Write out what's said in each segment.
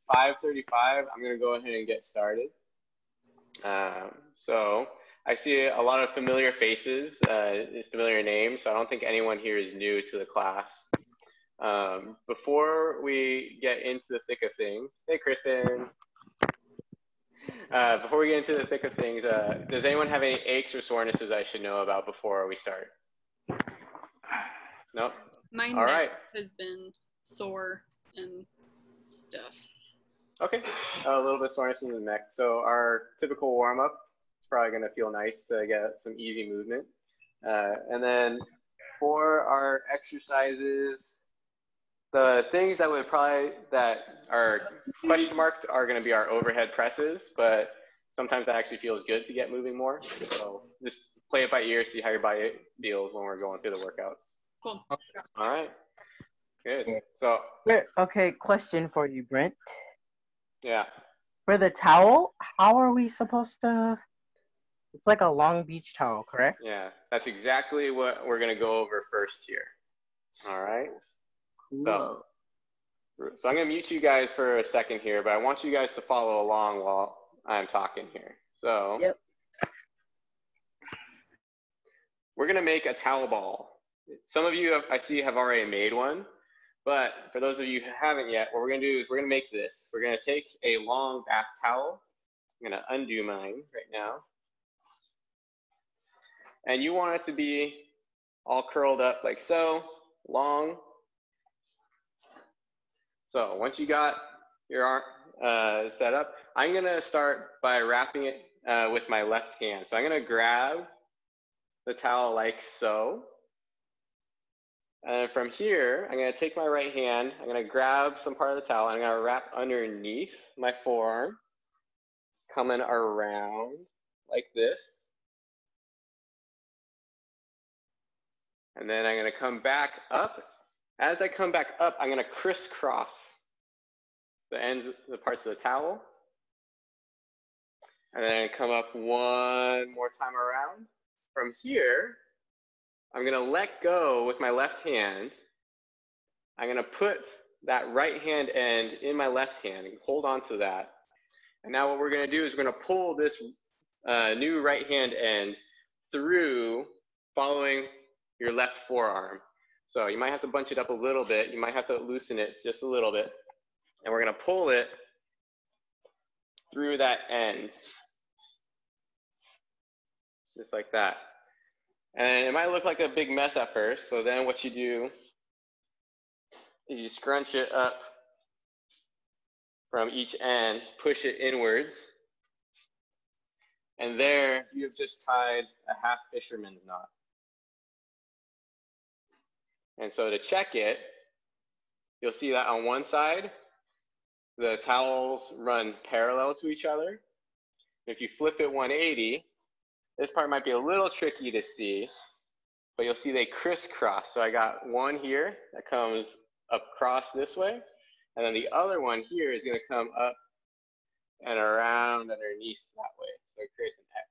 5:35. I'm going to go ahead and get started. So I see a lot of familiar faces, familiar names, so I don't think anyone here is new to the class. Before we get into the thick of things, hey, Kristen. Before we get into the thick of things, does anyone have any aches or sorenesses I should know about before we start? No? My All right. has been sore and stuff. Okay, a little bit of soreness in the neck. So our typical warm-up is probably going to feel nice to get some easy movement. And then for our exercises, the things that are question marked are going to be our overhead presses, but sometimes that actually feels good to get moving more. So just play it by ear, see how your body feels when we're going through the workouts. Cool. All right, good. So okay, question for you, Brent. Yeah. For the towel, how are we supposed to? It's like a long beach towel, correct? Yeah, that's exactly what we're going to go over first here. All right. Cool. So I'm going to mute you guys for a second here, but I want you guys to follow along while I'm talking here. So Yep. We're going to make a towel ball. Some of you, I see, have already made one. But for those of you who haven't yet, what we're going to do is we're going to make this. We're going to take a long bath towel. I'm going to undo mine right now. And you want it to be all curled up like so, long. So once you got your arm set up, I'm going to start by wrapping it with my left hand. So I'm going to grab the towel like so. And from here, I'm going to take my right hand, I'm going to grab some part of the towel, and I'm going to wrap underneath my forearm, coming around like this. And then I'm going to come back up. As I come back up, I'm going to crisscross the ends, the parts of the towel. And then come up one more time around. From here, I'm going to let go with my left hand. I'm going to put that right hand end in my left hand and hold on to that. And now what we're going to do is we're going to pull this new right hand end through following your left forearm. So you might have to bunch it up a little bit. You might have to loosen it just a little bit. And we're going to pull it through that end. Just like that. And it might look like a big mess at first, so then what you do is you scrunch it up from each end, push it inwards, and there you have just tied a half fisherman's knot. And so to check it, you'll see that on one side, the towels run parallel to each other. If you flip it 180, this part might be a little tricky to see, but you'll see they crisscross. So I got one here that comes across this way, and then the other one here is going to come up and around underneath that way. So it creates an X.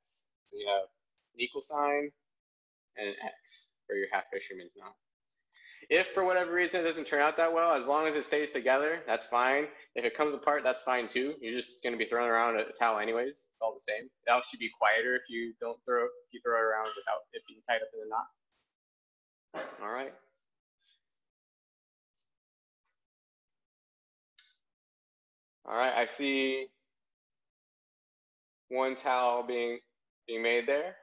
So you have an equal sign and an X for your half fisherman's knot. If for whatever reason it doesn't turn out that well, as long as it stays together, that's fine. If it comes apart, that's fine too. You're just going to be throwing around a towel anyways. It's all the same. It also should be quieter if you throw it around without it being tied up in a knot. All right. All right. I see one towel being made there.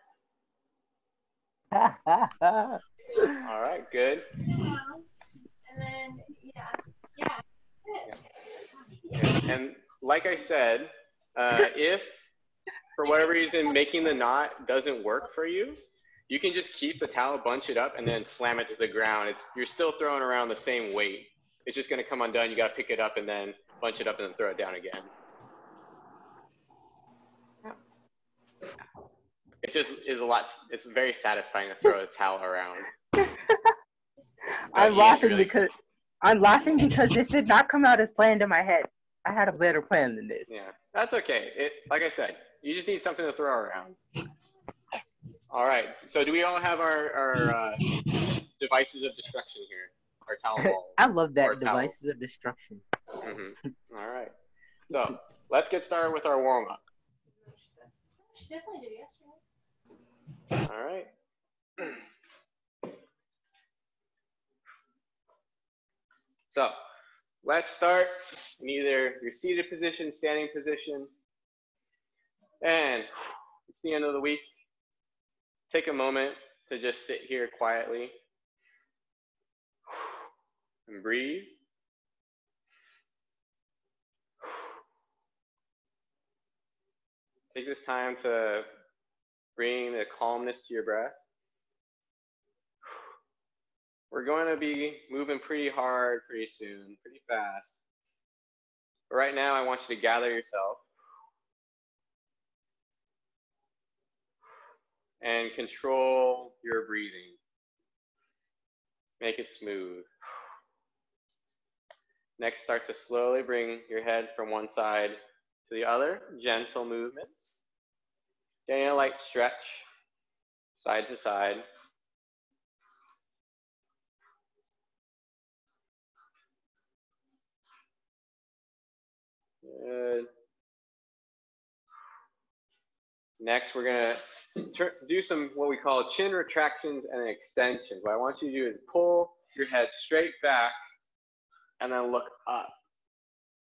All right. Good. And then, yeah. And like I said, if for whatever reason making the knot doesn't work for you, you can just keep the towel, bunch it up, and then slam it to the ground. You're still throwing around the same weight. It's just going to come undone. You got to pick it up and then bunch it up and then throw it down again. It just is it's very satisfying to throw a towel around. I'm laughing because this did not come out as planned in my head. I had a better plan than this. Yeah, that's okay. Like I said, you just need something to throw around. All right. So do we all have our devices of destruction here? Our towel balls. I love that, devices of destruction. Mm-hmm. All right. So let's get started with our warm-up. She definitely did yesterday. All right. So let's start in either your seated position, standing position. And it's the end of the week. Take a moment to just sit here quietly and breathe. Take this time to bring the calmness to your breath. We're going to be moving pretty hard pretty soon, pretty fast. But right now, I want you to gather yourself and control your breathing. Make it smooth. Next, start to slowly bring your head from one side to the other. Gentle movements. Getting a light stretch, side to side. Good. Next, we're going to do some what we call chin retractions and extensions. What I want you to do is pull your head straight back and then look up.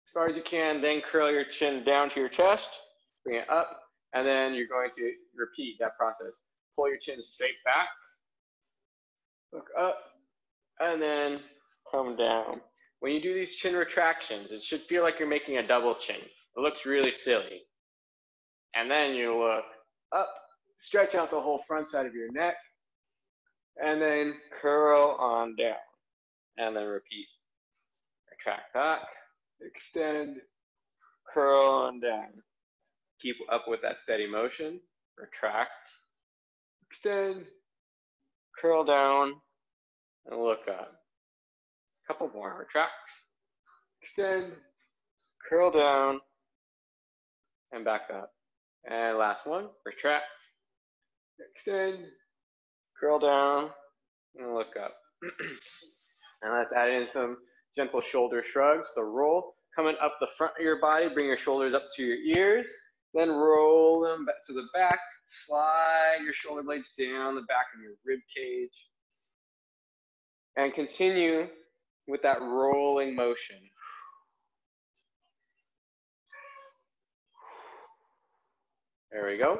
As far as you can, then curl your chin down to your chest, bring it up, and then you're going to repeat that process. Pull your chin straight back, look up, and then come down. When you do these chin retractions, it should feel like you're making a double chin. It looks really silly. And then you look up, stretch out the whole front side of your neck, and then curl on down. And then repeat. Retract back, extend, curl on down. Keep up with that steady motion. Retract, extend, curl down, and look up. A couple more. Retract, extend, curl down, and back up. And last one. Retract, extend, curl down, and look up. And let's add in some gentle shoulder shrugs. So roll, coming up the front of your body, bring your shoulders up to your ears, then roll them back to the back, slide your shoulder blades down the back of your rib cage, and continue with that rolling motion. There we go.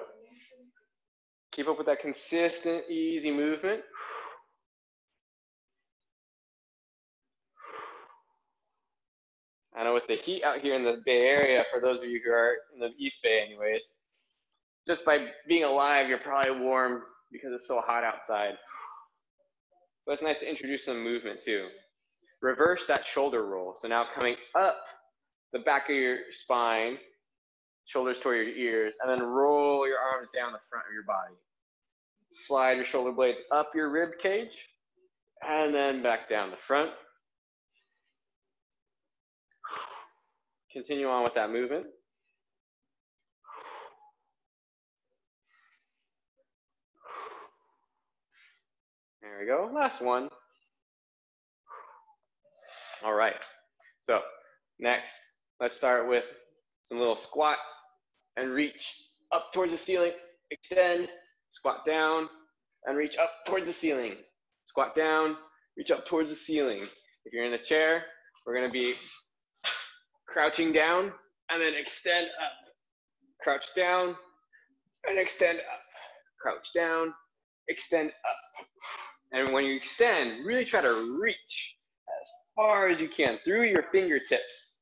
Keep up with that consistent, easy movement. I know with the heat out here in the Bay Area, for those of you who are in the East Bay anyways, just by being alive, you're probably warm because it's so hot outside. But it's nice to introduce some movement too. Reverse that shoulder roll. So now coming up the back of your spine, shoulders toward your ears, and then roll your arms down the front of your body. Slide your shoulder blades up your rib cage, and then back down the front. Continue on with that movement. There we go. Last one. All right. So next, let's start with some little squat and reach up towards the ceiling. Extend, squat down, and reach up towards the ceiling. Squat down, reach up towards the ceiling. If you're in a chair, we're going to be crouching down and then extend up. Crouch down and extend up. Crouch down, extend up. And when you extend, really try to reach as far as you can through your fingertips.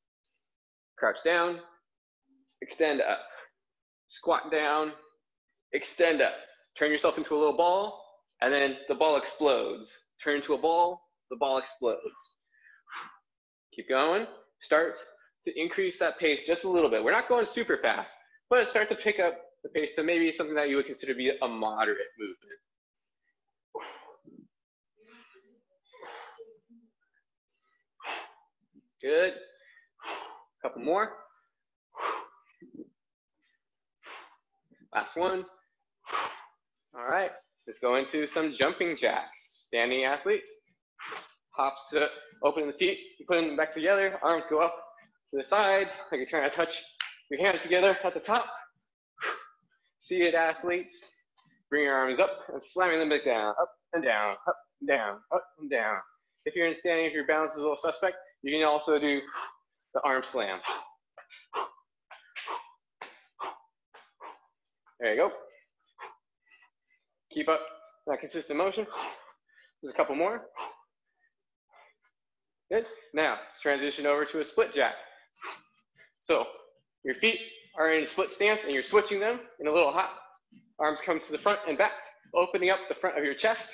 Crouch down, extend up. Squat down, extend up. Turn yourself into a little ball, and then the ball explodes. Turn into a ball, the ball explodes. Keep going. Start to increase that pace just a little bit. We're not going super fast, but start to pick up the pace to maybe something that you would consider to be a moderate movement. Good. A couple more. Last one. All right. Let's go into some jumping jacks. Standing athletes. Hops to open the feet, put them back together. Arms go up to the sides, like you're trying to touch your hands together at the top. Seated athletes, bring your arms up and slamming them back down, up and down, up and down, up and down. If you're in standing, if your balance is a little suspect, you can also do the arm slam. There you go. Keep up that consistent motion. There's a couple more. Good. Now, let's transition over to a split jack. So, your feet are in split stance and you're switching them in a little hop. Arms come to the front and back, opening up the front of your chest.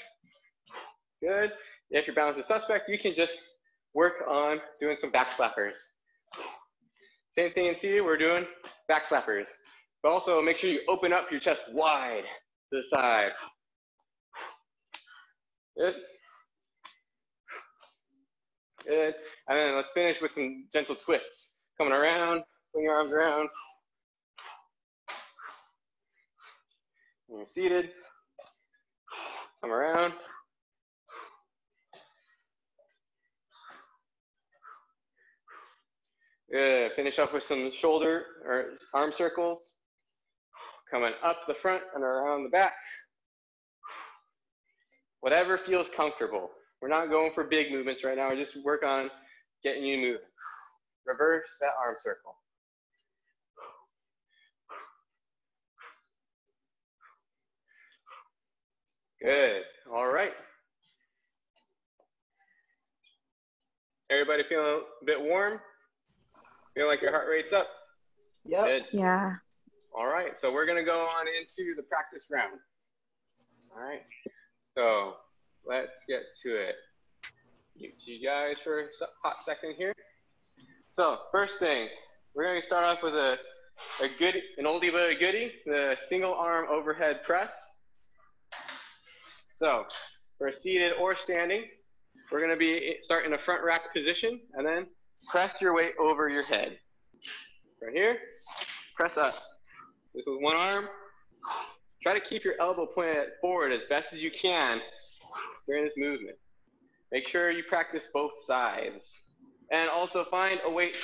Good. If your balance is suspect, you can just work on doing some back slappers. Same thing in seated, we're doing back slappers. But also make sure you open up your chest wide to the side. Good. Good. And then let's finish with some gentle twists. Coming around, bring your arms around. When you're seated, come around. Good. Finish off with some shoulder or arm circles. Coming up the front and around the back. Whatever feels comfortable. We're not going for big movements right now. We're just work on getting you moving. Reverse that arm circle. Good. All right. Everybody feeling a bit warm? Feeling like your heart rate's up? Yep. Good. Yeah. All right. So we're going to go on into the practice round. All right. So let's get to it. Mute you guys for a hot second here. So first thing, we're going to start off with an oldie but a goodie, the single arm overhead press. So for seated or standing, we're going to be start in a front rack position and then press your weight over your head. Right here, press up. This with one arm. Try to keep your elbow pointed forward as best as you can during this movement. Make sure you practice both sides. And also find a weight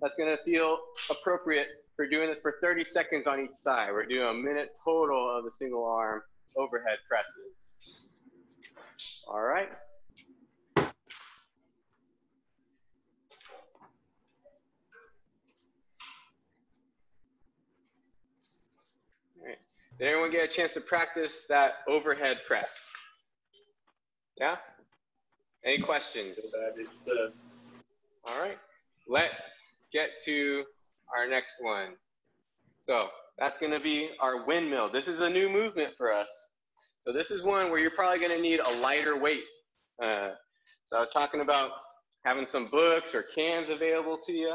that's going to feel appropriate for doing this for 30 seconds on each side. We're doing a minute total of the single arm overhead presses. All right. All right. Did anyone get a chance to practice that overhead press? Yeah? Any questions? All right. Let's get to our next one. So that's going to be our windmill. This is a new movement for us. So this is one where you're probably going to need a lighter weight. So I was talking about having some books or cans available to you.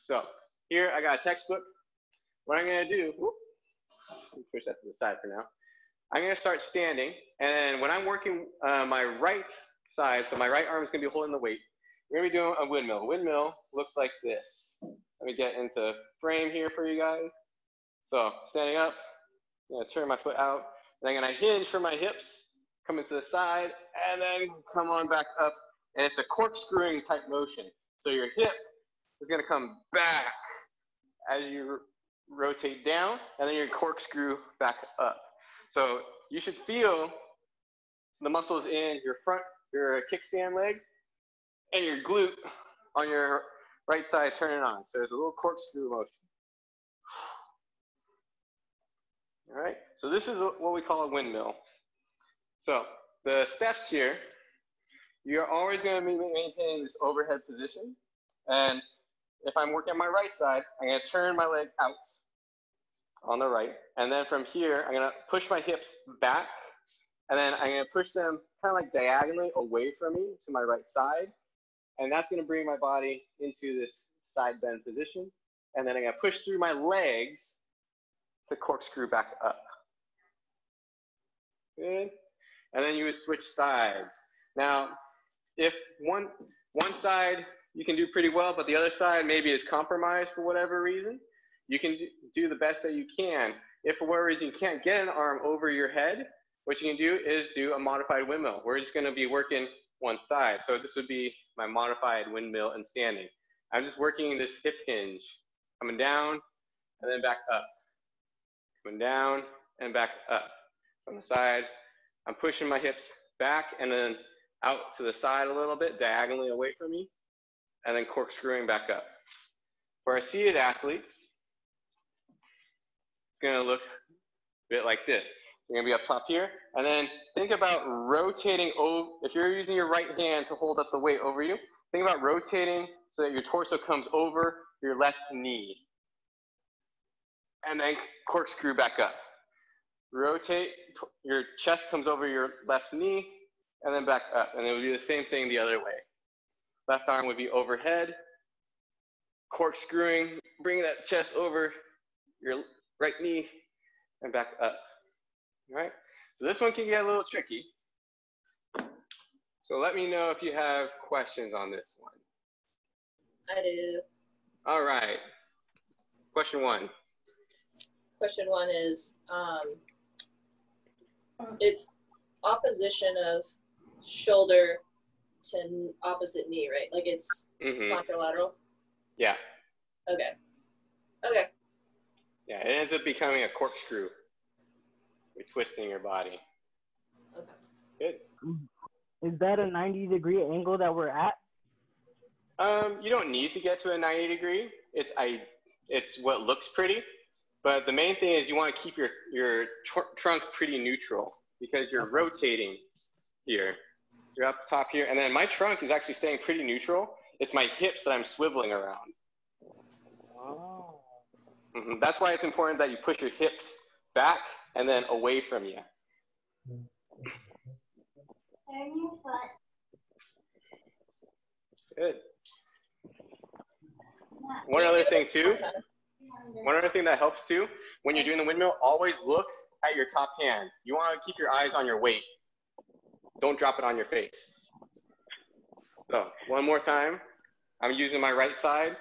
So here I got a textbook. What I'm going to do, let me push that to the side for now. I'm going to start standing, and when I'm working my right side, so my right arm is going to be holding the weight, we're going to be doing a windmill. Windmill looks like this. Let me get into frame here for you guys. So standing up, I'm going to turn my foot out, and I'm going to hinge from my hips, come into the side, and then come on back up. And it's a corkscrewing type motion. So your hip is going to come back as you rotate down, and then your corkscrew back up. So you should feel the muscles in your front, your kickstand leg, and your glute on your right side turning on. So there's a little corkscrew motion. All right, so this is what we call a windmill. So the steps here, you're always going to be maintaining this overhead position. And if I'm working on my right side, I'm going to turn my leg out on the right. And then from here, I'm going to push my hips back. And then I'm going to push them kind of like diagonally away from me to my right side. And that's going to bring my body into this side bend position. And then I'm going to push through my legs to corkscrew back up. Good. And then you would switch sides. Now, if one side you can do pretty well, but the other side maybe is compromised for whatever reason, you can do the best that you can. If for whatever reason you can't get an arm over your head, what you can do is do a modified windmill. We're just going to be working one side. So this would be my modified windmill and standing. I'm just working this hip hinge, coming down and then back up, coming down and back up. From the side, I'm pushing my hips back and then out to the side a little bit, diagonally away from me, and then corkscrewing back up. For our seated athletes, it's going to look a bit like this. You're going to be up top here, and then think about rotating over. If you're using your right hand to hold up the weight over you, think about rotating so that your torso comes over your left knee, and then corkscrew back up. Rotate, your chest comes over your left knee, and then back up, and it would do the same thing the other way. Left arm would be overhead, corkscrewing, bring that chest over your right knee, and back up. All right, so this one can get a little tricky. So let me know if you have questions on this one. I do. All right, question one. Question one is, it's opposition of shoulder to opposite knee, right? Like it's contralateral? Yeah. Okay. Okay. Yeah, it ends up becoming a corkscrew. You're twisting your body. Okay. Good. Is that a 90-degree angle that we're at? You don't need to get to a 90 degree. It's what looks pretty, but the main thing is you want to keep your trunk pretty neutral because you're rotating here. You're up top here, and then my trunk is actually staying pretty neutral. It's my hips that I'm swiveling around. Oh. That's why it's important that you push your hips back and then away from you. Turn your foot. Good. One other thing that helps too, when you're doing the windmill, always look at your top hand. You want to keep your eyes on your weight. Don't drop it on your face. So one more time, I'm using my right side.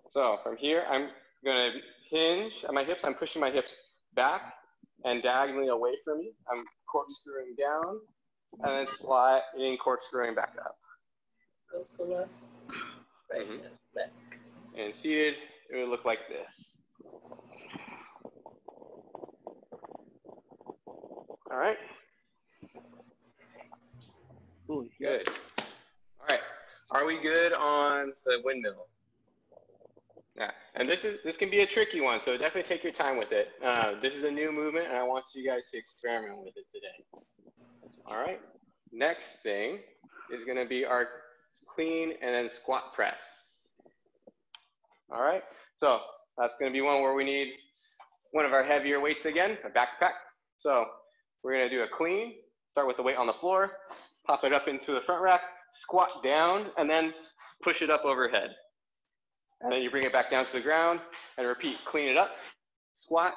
So from here, I'm going to hinge at my hips. I'm pushing my hips back and diagonally away from me. I'm corkscrewing down and then sliding, corkscrewing back up. Goes to the left. Right. Back. And seated, it would look like this. All right. Ooh, Good. All right. Are we good on the windmill? Yeah. And this can be a tricky one, so definitely take your time with it. This is a new movement, and I want you guys to experiment with it today. All right. Next thing is going to be our clean and then squat press. All right. So that's going to be one where we need one of our heavier weights again, a backpack. So we're going to do a clean, start with the weight on the floor, pop it up into the front rack, squat down, and then push it up overhead. And then you bring it back down to the ground and repeat. Clean it up, squat,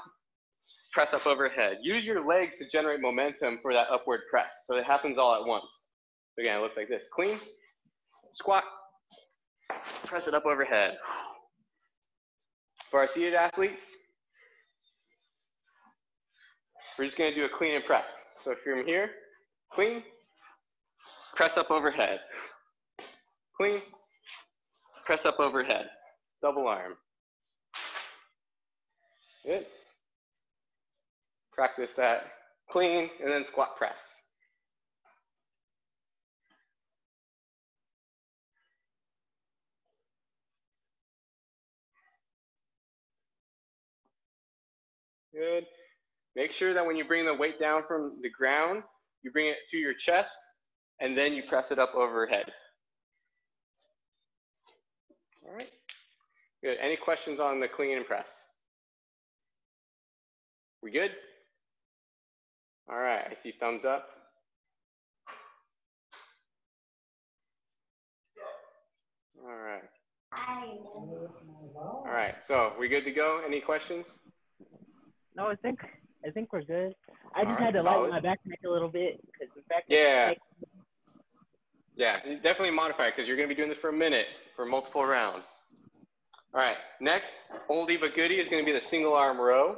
press up overhead. Use your legs to generate momentum for that upward press. So it happens all at once. Again, it looks like this. Clean, squat, press it up overhead. For our seated athletes, we're just going to do a clean and press. So if you're from here, clean, press up overhead. Clean, press up overhead. Double arm. Good. Practice that clean and then squat press. Good. Make sure that when you bring the weight down from the ground, you bring it to your chest and then you press it up overhead. All right. Good. Any questions on the clean and press? We good? All right. I see thumbs up. All right. All right. So we good to go? Any questions? No, I think we're good. I just All had right, to solid. lighten my backpack a little bit because the backpack. Yeah. Yeah, you definitely modify it because you're going to be doing this for a minute for multiple rounds. All right, next, oldie but goodie is going to be the single arm row.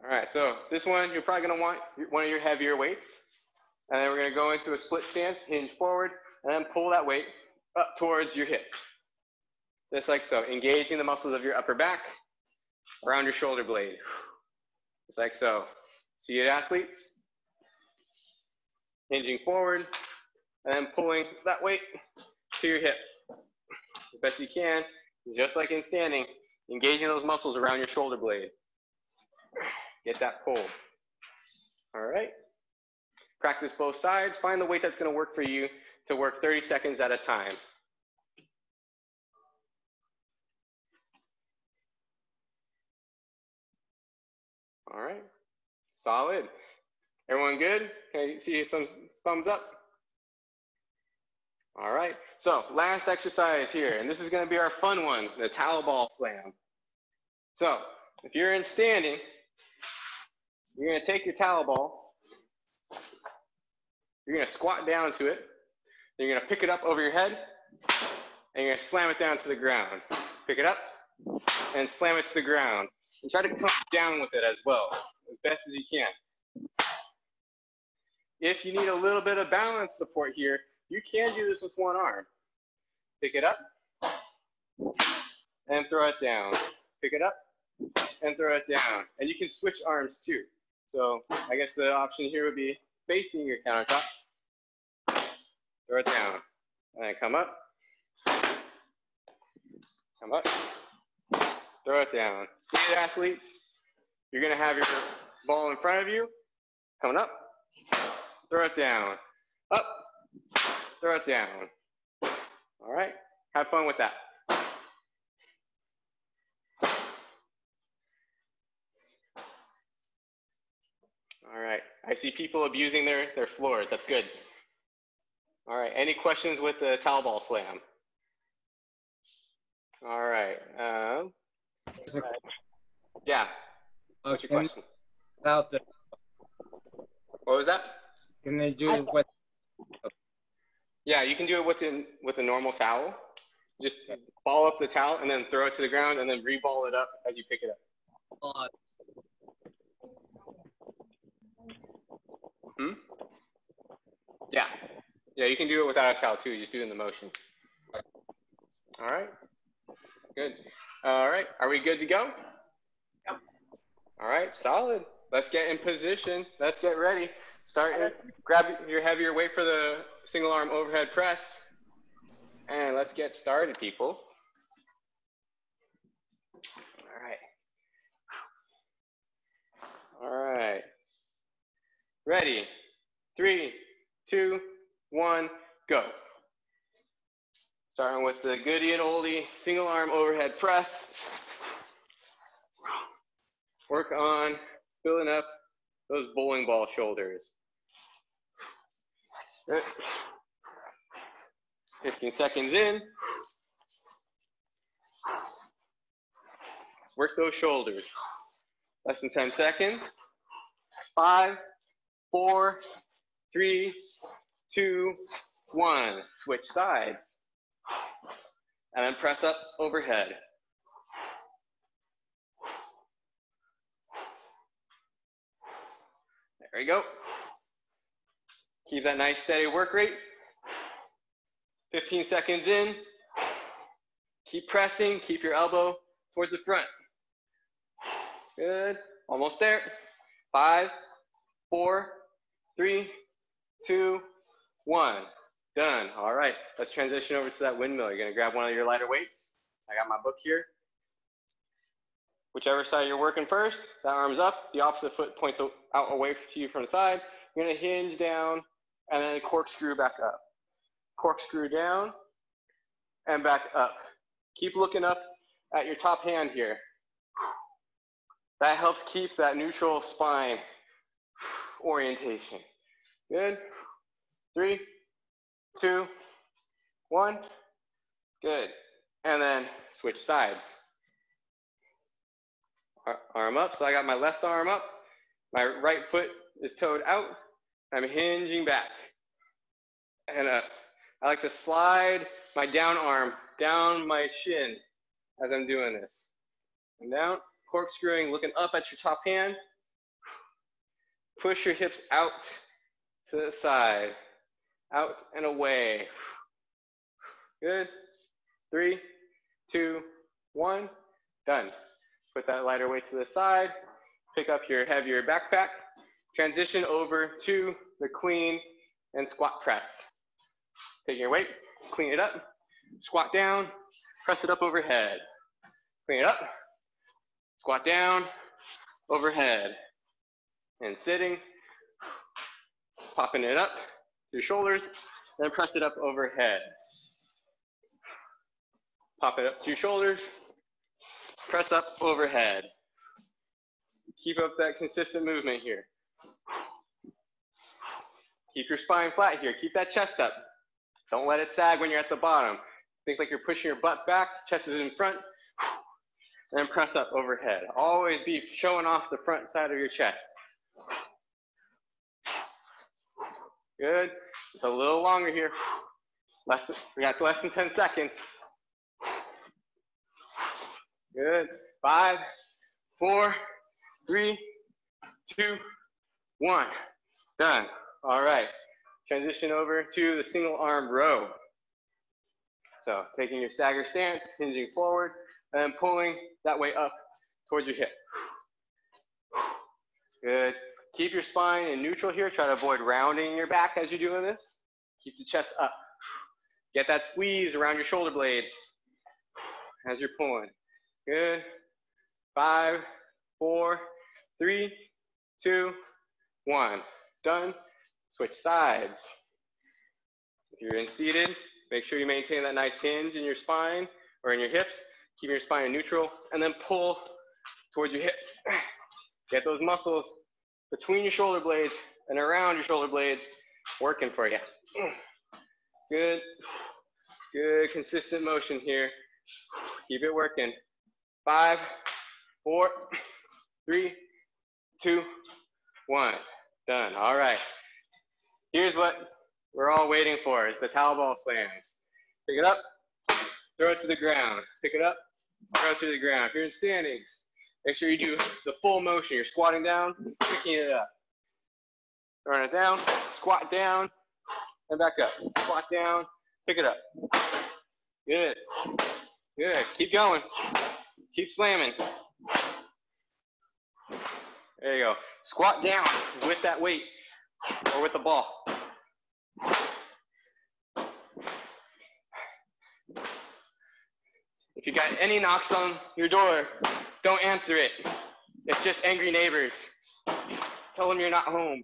All right, so this one, you're probably going to want one of your heavier weights. And then we're going to go into a split stance, hinge forward, and then pull that weight up towards your hip. Just like so, engaging the muscles of your upper back around your shoulder blade. Just like so. See it, athletes? Hinging forward, and then pulling that weight to your hip. As best you can, just like in standing, engaging those muscles around your shoulder blade. Get that pull. All right. Practice both sides. Find the weight that's going to work for you to work 30 seconds at a time. All right. Solid. Everyone good? Can you see thumbs up? All right. So last exercise here, and this is going to be our fun one, the towel ball slam. So if you're in standing, you're going to take your towel ball, you're going to squat down to it, then you're going to pick it up over your head, and you're going to slam it down to the ground. Pick it up, and slam it to the ground. And try to come down with it as well, as best as you can. If you need a little bit of balance support here, you can do this with one arm. Pick it up, and throw it down. Pick it up, and throw it down. And you can switch arms too. So I guess the option here would be facing your countertop, throw it down, and then come up, throw it down. See it, athletes? You're going to have your ball in front of you, coming up, throw it down, up, throw it down. All right, have fun with that. All right, I see people abusing their floors. That's good. All right, any questions with the towel ball slam? All right. Yeah. What's your question? Without the, What was that? can they do it with? Yeah, you can do it with a normal towel. Just ball up the towel and then throw it to the ground and then re-ball it up as you pick it up. Yeah. Yeah, you can do it without a towel too. You just do it in the motion. All right. Good. All right. Are we good to go? Yep. All right. Solid. Let's get in position. Let's get ready. Grab your heavier weight for the single arm overhead press. And let's get started, people. All right. Ready. 3, 2, 1, go. Starting with the goodie and oldie single arm overhead press. Work on filling up those bowling ball shoulders. Good. 15 seconds in. Let's work those shoulders. Less than 10 seconds. 5, 4, 3, 2, 1. Switch sides. And then press up overhead. There we go. Keep that nice steady work rate. 15 seconds in. Keep pressing. Keep your elbow towards the front. Good. Almost there. 5, 4, 3, 2, 1. Done. All right. Let's transition over to that windmill. You're going to grab one of your lighter weights. I got my book here. Whichever side you're working first, that arm's up. The opposite foot points out away to you from the side. You're going to hinge down and then corkscrew back up. Corkscrew down and back up. Keep looking up at your top hand here. That helps keep that neutral spine orientation. Good. 3, 2, 1. Good. And then switch sides. Arm up. So I got my left arm up. My right foot is toed out. I'm hinging back and up. I like to slide my down arm down my shin as I'm doing this. And down, corkscrewing, looking up at your top hand. Push your hips out to the side, out and away. Good. 3, 2, 1, done. Put that lighter weight to the side, pick up your heavier backpack, transition over to the clean and squat press. Take your weight, clean it up, squat down, press it up overhead. Clean it up, squat down, overhead. And sitting, popping it up to your shoulders, then press it up overhead. Pop it up to your shoulders, press up overhead. Keep up that consistent movement here. Keep your spine flat here. Keep that chest up. Don't let it sag when you're at the bottom. Think like you're pushing your butt back, chest is in front, and press up overhead. Always be showing off the front side of your chest. Good. Just a little longer here. We got less than 10 seconds. Good. 5, 4, 3, 2, 1. Done. All right. Transition over to the single arm row. So taking your stagger stance, hinging forward, and pulling that way up towards your hip. Good. Keep your spine in neutral here. Try to avoid rounding your back as you're doing this. Keep the chest up. Get that squeeze around your shoulder blades as you're pulling. Good. 5, 4, 3, 2, 1. Done. Switch sides. If you're in seated, make sure you maintain that nice hinge in your spine or in your hips. Keep your spine in neutral and then pull towards your hip. Get those muscles between your shoulder blades and around your shoulder blades working for you. Good. Good, consistent motion here. Keep it working. 5, 4, 3, 2, 1. Done. All right. Here's what we're all waiting for, is the towel ball slams. Pick it up, throw it to the ground. Pick it up, throw it to the ground. If you're in standings, make sure you do the full motion. You're squatting down, picking it up. Throwing it down, squat down, and back up. Squat down, pick it up. Good. Good. Keep going. Keep slamming. There you go. Squat down with that weight or with the ball. If you got any knocks on your door, don't answer it. It's just angry neighbors. Tell them you're not home.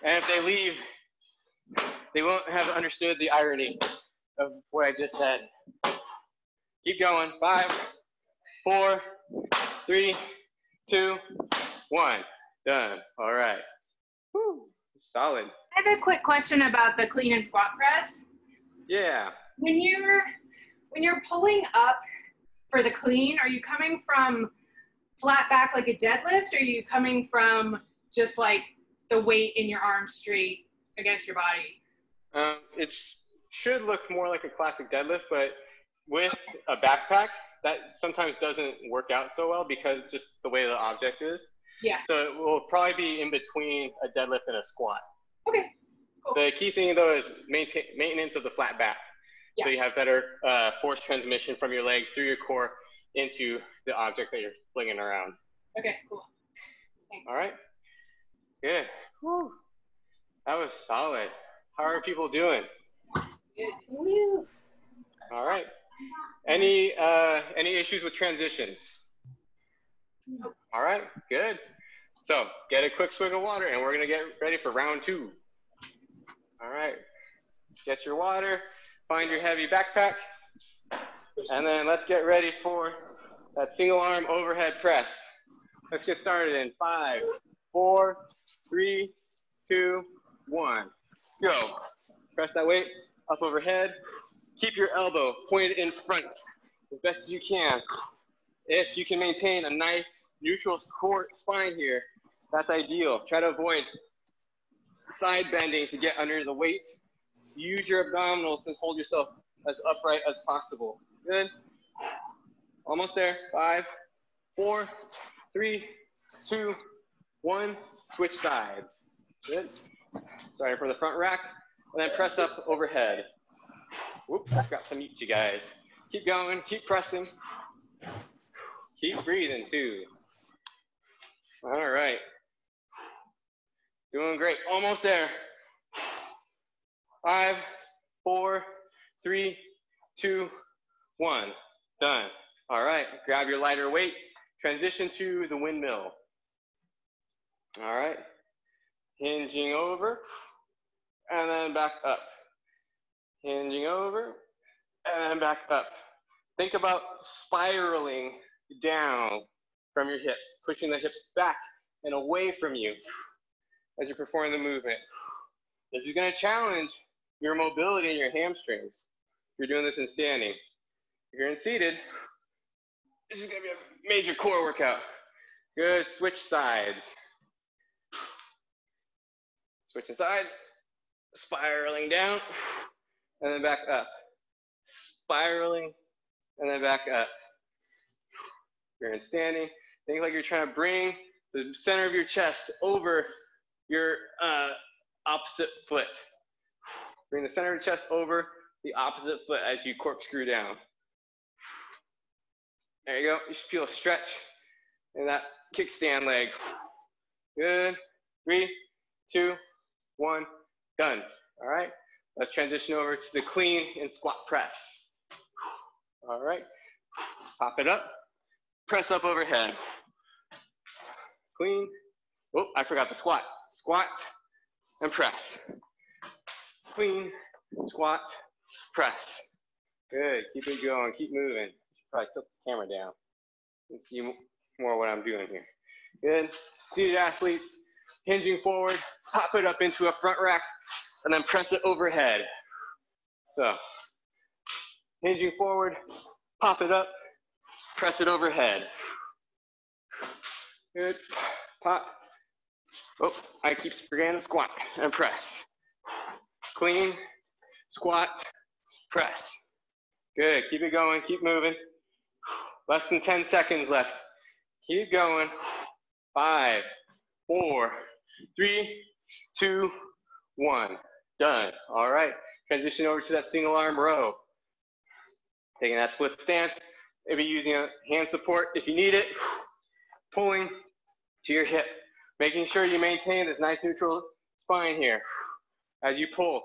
And if they leave, they won't have understood the irony of what I just said. Keep going. 5, 4, 3, 2, 1. Done. All right. Woo. Solid. I have a quick question about the clean and squat press. Yeah. When you're pulling up for the clean, are you coming from flat back like a deadlift, or are you coming from just like the weight in your arm straight against your body? It should look more like a classic deadlift, but with a backpack, that sometimes doesn't work out so well because just the way the object is. Yeah. So it will probably be in between a deadlift and a squat. Okay. Cool. The key thing though is maintenance of the flat back. Yeah. So you have better force transmission from your legs through your core into the object that you're flinging around. Okay, cool. Thanks. All right. Good. Whew. That was solid. How are people doing? Good. Woo. All right. Any issues with transitions? No. All right, good. So get a quick swig of water and we're gonna get ready for round 2. All right, get your water, find your heavy backpack, and then let's get ready for that single arm overhead press. Let's get started in 5, 4, 3, 2, 1. Go. Press that weight up overhead. Keep your elbow pointed in front as best as you can. If you can maintain a nice neutral core spine here, that's ideal. Try to avoid side bending to get under the weight. Use your abdominals to hold yourself as upright as possible. Good. Almost there. 5, 4, 3, 2, 1. switch sides. Good. Starting from the front rack, and then press up overhead. Whoops, I forgot to mute you guys. Keep going, keep pressing. Keep breathing too. All right. Doing great, almost there. 5, 4, 3, 2, 1, done. All right, grab your lighter weight, transition to the windmill. All right, hinging over, and then back up. Hinging over, and then back up. Think about spiraling down from your hips, pushing the hips back and away from you as you're performing the movement. This is gonna challenge your mobility and your hamstrings. If you're doing this in standing. If you're in seated, this is gonna be a major core workout. Good, switch sides. Switching sides, spiraling down, and then back up. Spiraling, and then back up. If you're in standing, think like you're trying to bring the center of your chest over your opposite foot. Bring the center of the chest over the opposite foot as you corkscrew down. There you go. You should feel a stretch in that kickstand leg. Good. 3, 2, 1, done. All right. Let's transition over to the clean and squat press. All right. Pop it up. Press up overhead. Clean. Oh, I forgot the squat. Squat and press. Clean, squat, press. Good. Keep it going. Keep moving. Probably tilt this camera down and see more what I'm doing here. Good. Seated athletes, hinging forward, pop it up into a front rack, and then press it overhead. So, hinging forward, pop it up, press it overhead. Good. Pop. Oh, I keep forgetting the squat and press. Clean, squat, press. Good. Keep it going. Keep moving. Less than 10 seconds left. Keep going. 5, 4, 3, 2, 1. Done. All right. Transition over to that single arm row. Taking that split stance. Maybe using a hand support if you need it. Pulling to your hip. Making sure you maintain this nice neutral spine here. As you pull,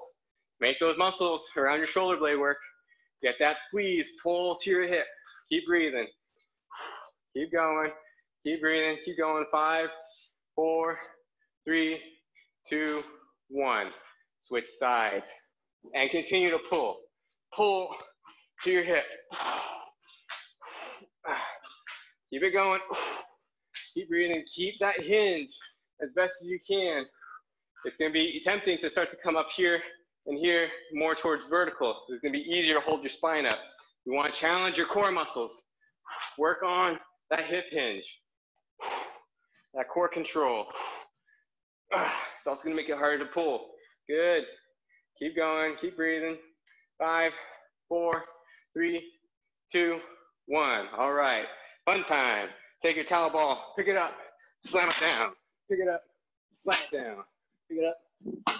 make those muscles around your shoulder blade work. Get that squeeze. Pull to your hip. Keep breathing. Keep going. Keep breathing. Keep going. 5, 4, 3, 2, 1. Switch sides. And continue to pull. Pull to your hip. Keep it going. Keep breathing. Keep that hinge as best as you can. It's going to be tempting to start to come up here and here more towards vertical. It's going to be easier to hold your spine up. You want to challenge your core muscles. Work on that hip hinge, that core control. It's also going to make it harder to pull. Good. Keep going. Keep breathing. 5, 4, 3, 2, 1. All right. Fun time. Take your towel ball. Pick it up. Slam it down. Pick it up. Slam it down. Pick it up.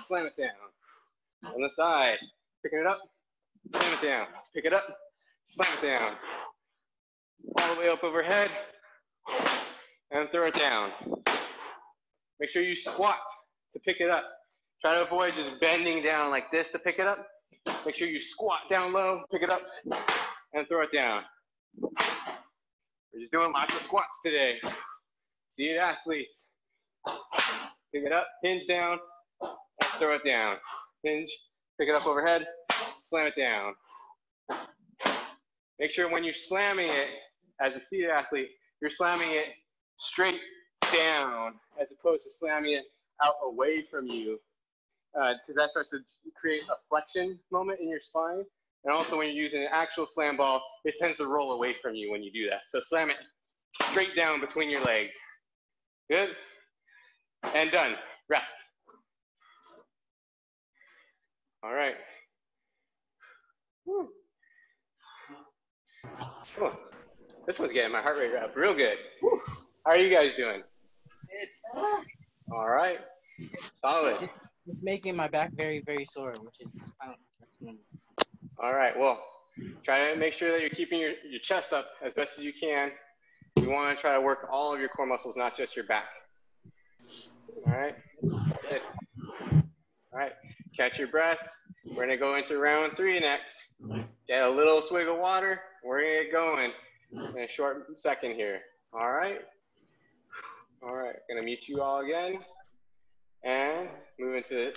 Slam it down. On the side. Picking it up. Slam it down. Pick it up. Slam it down. All the way up overhead. And throw it down. Make sure you squat to pick it up. Try to avoid just bending down like this to pick it up. Make sure you squat down low, pick it up, and throw it down. We're just doing lots of squats today. Seated athletes. Pick it up, hinge down, and throw it down. Hinge, pick it up overhead, slam it down. Make sure when you're slamming it, as a seated athlete, you're slamming it straight down as opposed to slamming it out away from you, because that starts to create a flexion moment in your spine. And also when you're using an actual slam ball, it tends to roll away from you when you do that. So slam it straight down between your legs. Good. And done. Rest. All right. Whew. Oh, this one's getting my heart rate up real good. Whew. How are you guys doing? All right. Solid. It's making my back very, very sore, which is, I don't know, that's normal. All right. Well, try to make sure that you're keeping your chest up as best as you can. You want to try to work all of your core muscles, not just your back. All right. Good. All right. Catch your breath. We're going to go into round 3 next. Get a little swig of water. We're going to get going in a short second here. All right. All right. Going to mute you all again. And move into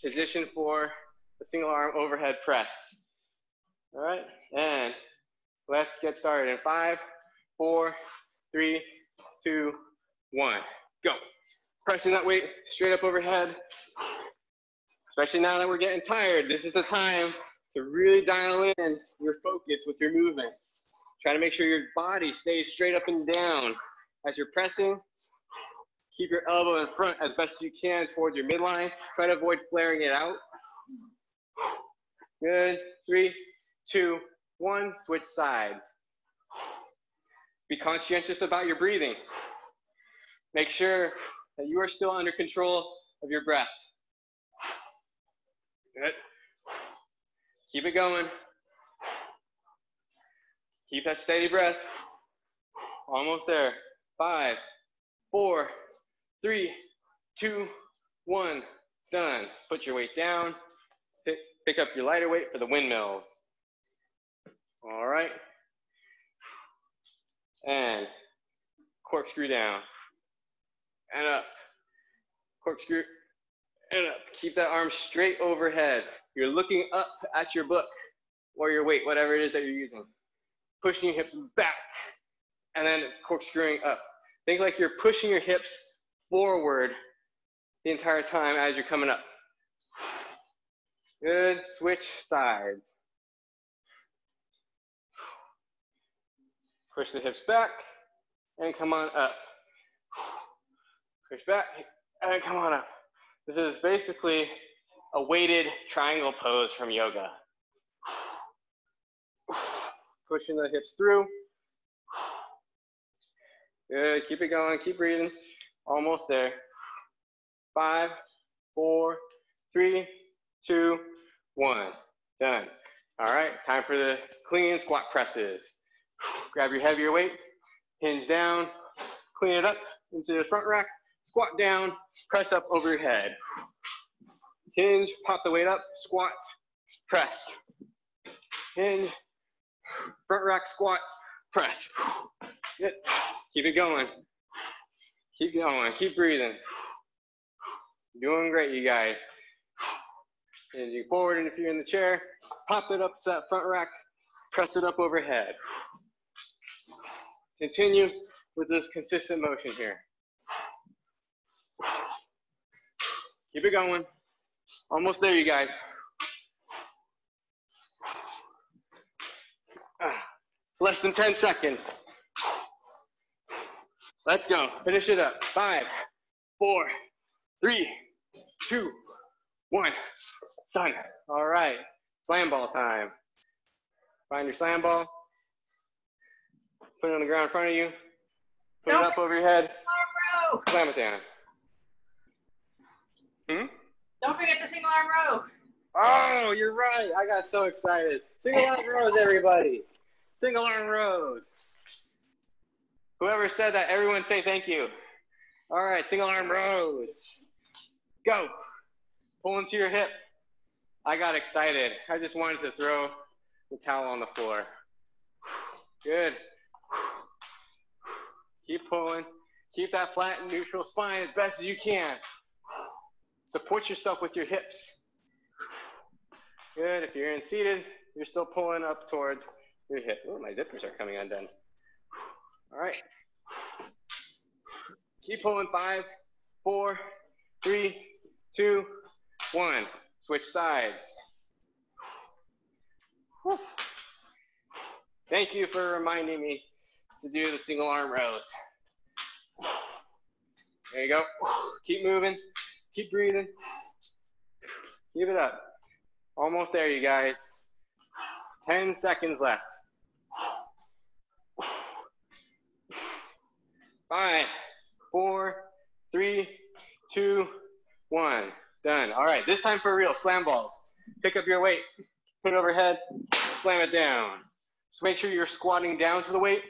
position for the single arm overhead press. All right. And let's get started in 5, 4, 3, 2, 1. Go. Pressing that weight straight up overhead. Especially now that we're getting tired, this is the time to really dial in your focus with your movements. Try to make sure your body stays straight up and down as you're pressing. Keep your elbow in front as best as you can towards your midline. Try to avoid flaring it out. Good. 3, 2, 1. Switch sides. Be conscientious about your breathing. Make sure that you are still under control of your breath. Good. Keep it going. Keep that steady breath. Almost there. 5, 4, 3, 2, 1. Done. Put your weight down. Pick up your lighter weight for the windmills. All right. And corkscrew down. And up. Corkscrew. And up. Keep that arm straight overhead. You're looking up at your book or your weight, whatever it is that you're using. Pushing your hips back and then corkscrewing up. Think like you're pushing your hips forward the entire time as you're coming up. Good. Switch sides. Push the hips back and come on up. Push back and come on up. This is basically a weighted triangle pose from yoga. Pushing the hips through. Good, keep it going, keep breathing. Almost there. 5, 4, 3, 2, 1. Done. All right, time for the clean squat presses. Grab your heavier weight, hinge down, clean it up into the front rack, squat down, press up over your head. Hinge, pop the weight up, squat, press. Hinge, front rack, squat, press. Good. Keep it going. Keep going, keep breathing. Doing great, you guys. Hinging forward, and if you're in the chair, pop it up to that front rack, press it up overhead. Continue with this consistent motion here. Keep it going. Almost there, you guys. Less than 10 seconds. Let's go. Finish it up. 5, 4, 3, 2, 1. Done. All right. Slam ball time. Find your slam ball. Put it on the ground in front of you. Put it up over your head. Slam it down. Don't forget the single arm row. Oh, you're right. I got so excited. Single arm rows, everybody. Single arm rows. Whoever said that, everyone say thank you. All right, single arm rows. Go. Pull into your hip. I got excited. I just wanted to throw the towel on the floor. Good. Keep pulling. Keep that flat and neutral spine as best as you can. Support yourself with your hips. Good. If you're in seated, you're still pulling up towards your hip. Oh, my zippers are coming undone. All right. Keep pulling. 5, 4, 3, 2, 1. Switch sides. Thank you for reminding me to do the single arm rows. There you go. Keep moving. Keep breathing. Keep it up. Almost there, you guys. 10 seconds left. 5, 4, 3, right, this time for real, slam balls. Pick up your weight, put it overhead, slam it down. So make sure you're squatting down to the weight,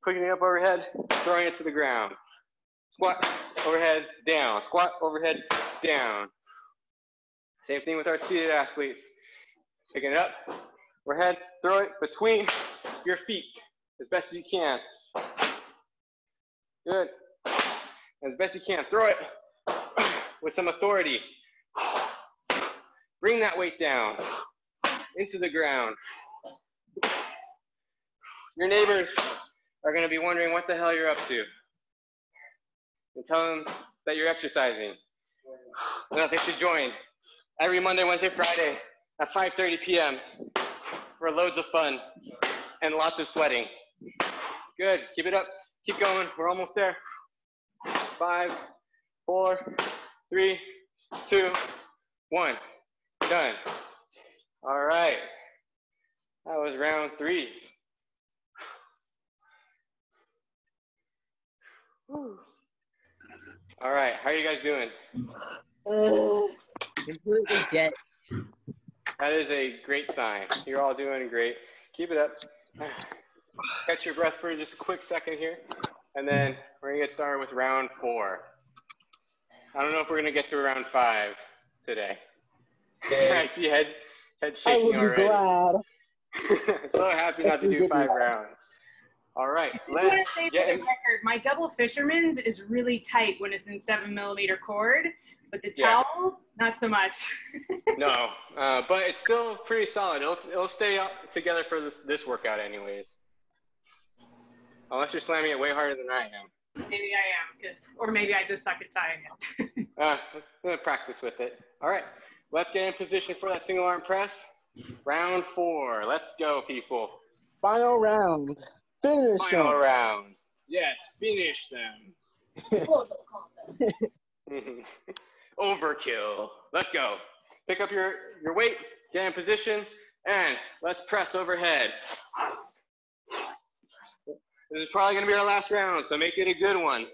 picking it up overhead, throwing it to the ground. Squat, overhead, down. Squat, overhead, down. Same thing with our seated athletes. Picking it up, overhead, throw it between your feet as best as you can. Good. As best you can, throw it with some authority. Bring that weight down into the ground. Your neighbors are going to be wondering what the hell you're up to. And tell them that you're exercising. And that they should join every Monday, Wednesday, Friday at 5:30 p.m. for loads of fun and lots of sweating. Good. Keep it up. Keep going. We're almost there. 5, 4, 3, 2, 1. Done. All right. That was round 3. Whew. All right. How are you guys doing? Completely dead. That is a great sign. You're all doing great. Keep it up. Catch your breath for just a quick second here. And then we're going to get started with round 4. I don't know if we're going to get to round 5 today. I see head shaking already. I would be glad. So happy not to do 5 rounds. All right. I just want to say for the record, my double fisherman's is really tight when it's in 7mm cord, but the towel, not so much. No, but it's still pretty solid. It'll stay up together for this workout anyways. Unless you're slamming it way harder than I am. Maybe I am, or maybe I just suck at tying it. I'm going to practice with it. All right, let's get in position for that single arm press. Round 4. Let's go, people. Final round. Finish them. Final round. Yes, finish them. Overkill. Let's go. Pick up your weight, get in position, and let's press overhead. This is probably going to be our last round, so make it a good one.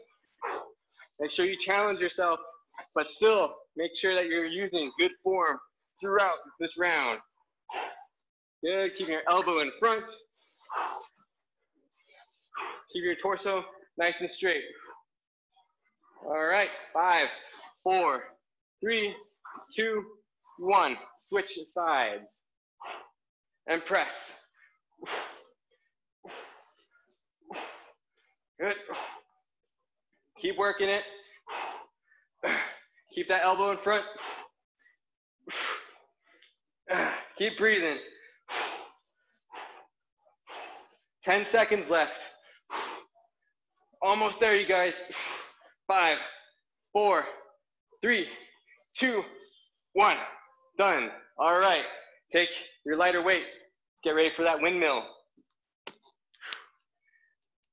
Make sure you challenge yourself, but still make sure that you're using good form throughout this round. Good. Keep your elbow in front. Keep your torso nice and straight. All right. 5, 4, 3, 2, 1. Switch sides and press. Good. Keep working it. Keep that elbow in front. Keep breathing. 10 seconds left. Almost there, you guys. 5, 4, 3, 2, 1. Done. All right. Take your lighter weight. Get ready for that windmill.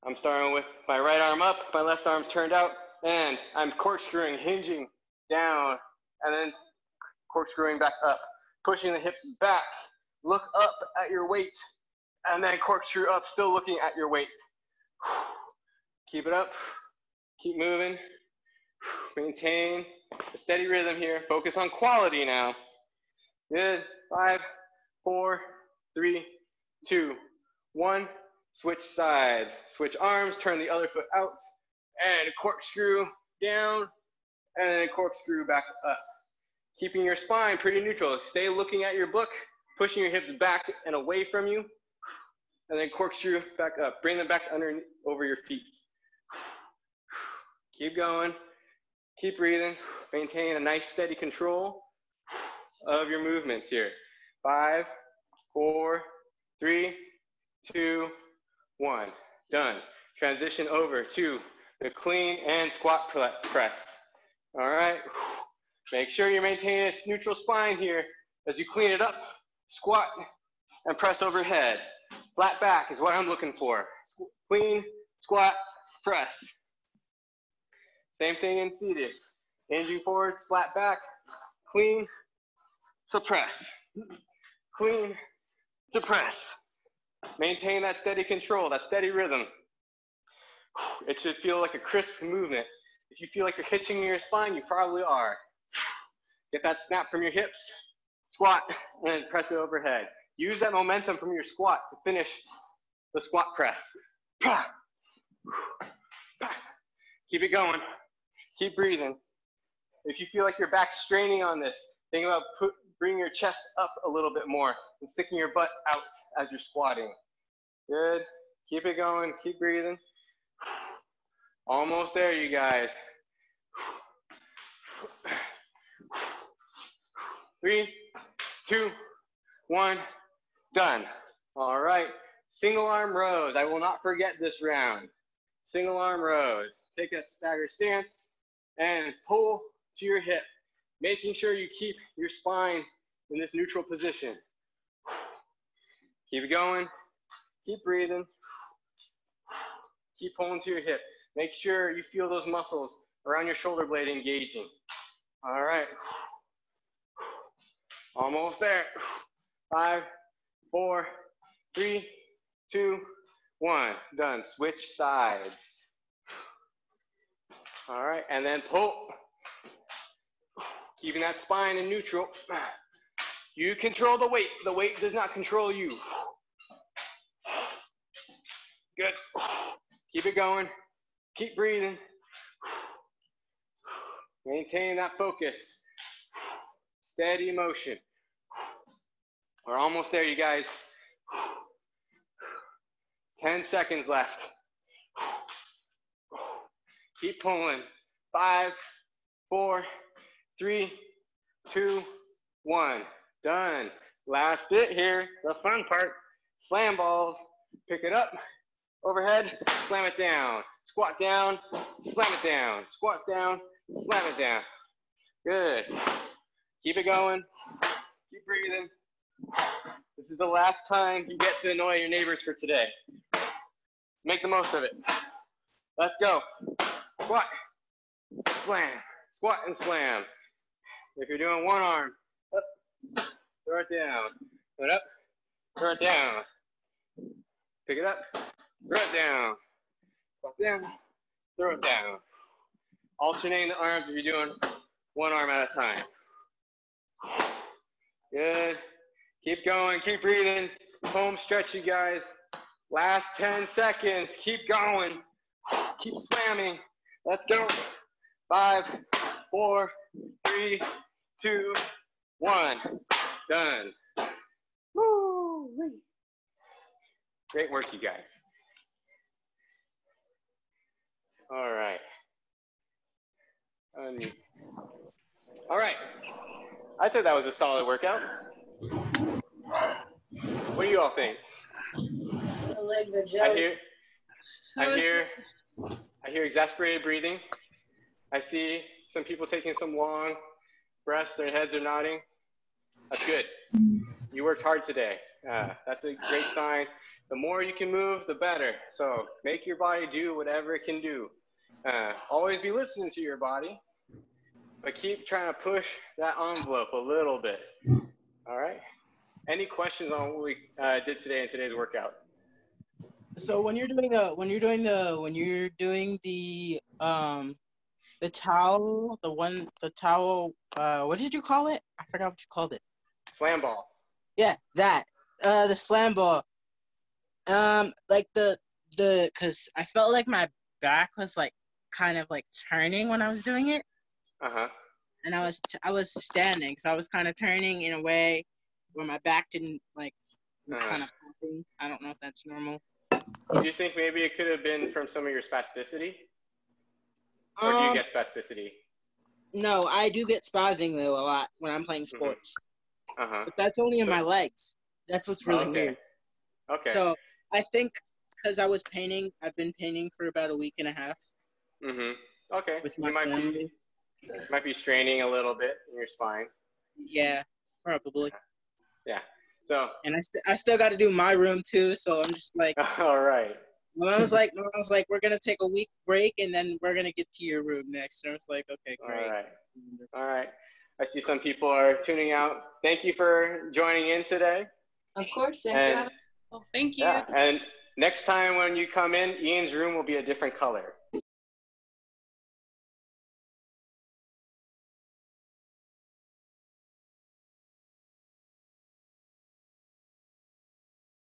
I'm starting with my right arm up, my left arm's turned out, and I'm corkscrewing, hinging down, and then corkscrewing back up, pushing the hips back. Look up at your weight, and then corkscrew up, still looking at your weight. Keep it up. Keep moving. Maintain a steady rhythm here. Focus on quality now. Good. 5, 4, 3, 2, 1. Switch sides. Switch arms. Turn the other foot out. And corkscrew down. And then corkscrew back up. Keeping your spine pretty neutral. Stay looking at your book. Pushing your hips back and away from you. And then corkscrew back up. Bring them back over your feet. Keep going. Keep breathing. Maintain a nice steady control of your movements here. 5, 4, 3, 2, 1. Done. Transition over to the clean and squat press. All right. Make sure you're maintaining a neutral spine here as you clean it up, squat, and press overhead. Flat back is what I'm looking for. Clean, squat, press. Same thing in seated. Hinging forward, flat back, clean, to press. Clean, to press. Maintain that steady control, that steady rhythm. It should feel like a crisp movement. If you feel like you're hitching your spine, you probably are. Get that snap from your hips. Squat and press it overhead. Use that momentum from your squat to finish the squat press. Keep it going. Keep breathing. If you feel like your back's straining on this, think about bringing your chest up a little bit more and sticking your butt out as you're squatting. Good. Keep it going. Keep breathing. Almost there, you guys. 3, 2, 1, done. All right. Single arm rows. I will not forget this round. Single arm rows. Take a stagger stance and pull to your hip, making sure you keep your spine in this neutral position. Keep it going. Keep breathing. Keep pulling to your hip. Make sure you feel those muscles around your shoulder blade engaging. All right. Almost there. 5, 4, 3, 2, 1. Done. Switch sides. All right, and then pull. Keeping that spine in neutral. You control the weight. The weight does not control you. Good. Keep it going. Keep breathing. Maintain that focus. Steady motion. We're almost there, you guys. 10 seconds left. Keep pulling. 5, 4, 3, 2, 1. Done. Last bit here, the fun part. Slam balls. Pick it up. Overhead. Slam it down. Squat down. Slam it down. Squat down. Slam it down. Good. Keep it going. Keep breathing. This is the last time you get to annoy your neighbors for today. Make the most of it. Let's go. Squat, slam, squat and slam. If you're doing one arm, up, throw it down, throw it up, throw it down. Pick it up, throw it down, squat down, throw it down. Alternating the arms if you're doing one arm at a time. Good. Keep going, keep breathing. Home stretch, you guys. Last 10 seconds. Keep going. Keep slamming. Let's go. 5, 4, 3, 2, 1. Done. Woo! Great work, you guys. All right. All right. I said that was a solid workout. What do you all think? The legs are jelly. I hear exasperated breathing. I see some people taking some long breaths. Their heads are nodding. That's good. You worked hard today. That's a great sign. The more you can move, the better. So make your body do whatever it can do. Always be listening to your body, but keep trying to push that envelope a little bit. All right. Any questions on what we did today in today's workout? So when you're doing the towel, what did you call it? I forgot what you called it. Slam ball. Yeah, that. The slam ball. Like cause I felt like my back was like kind of like turning when I was doing it. And I was standing, so I was kind of turning in a way where my back didn't like was kind of popping. I don't know if that's normal. Do you think maybe it could have been from some of your spasticity? Or do you get spasticity? No, I do get spazzing though a lot when I'm playing sports. But that's only in my legs. That's what's really weird. Okay. So I think because I was painting, I've been painting for about a week and a half. Okay. With my you might be straining a little bit in your spine. Yeah, probably. Yeah. So. And I still got to do my room too. So I'm just like. All right. I was like, we're gonna take a week break and then we're gonna get to your room next. And I was like, okay, great. All right. I see some people are tuning out. Thank you for joining in today. Of course. Thanks for having me. Oh, thank you. Yeah. And next time when you come in, Ian's room will be a different color.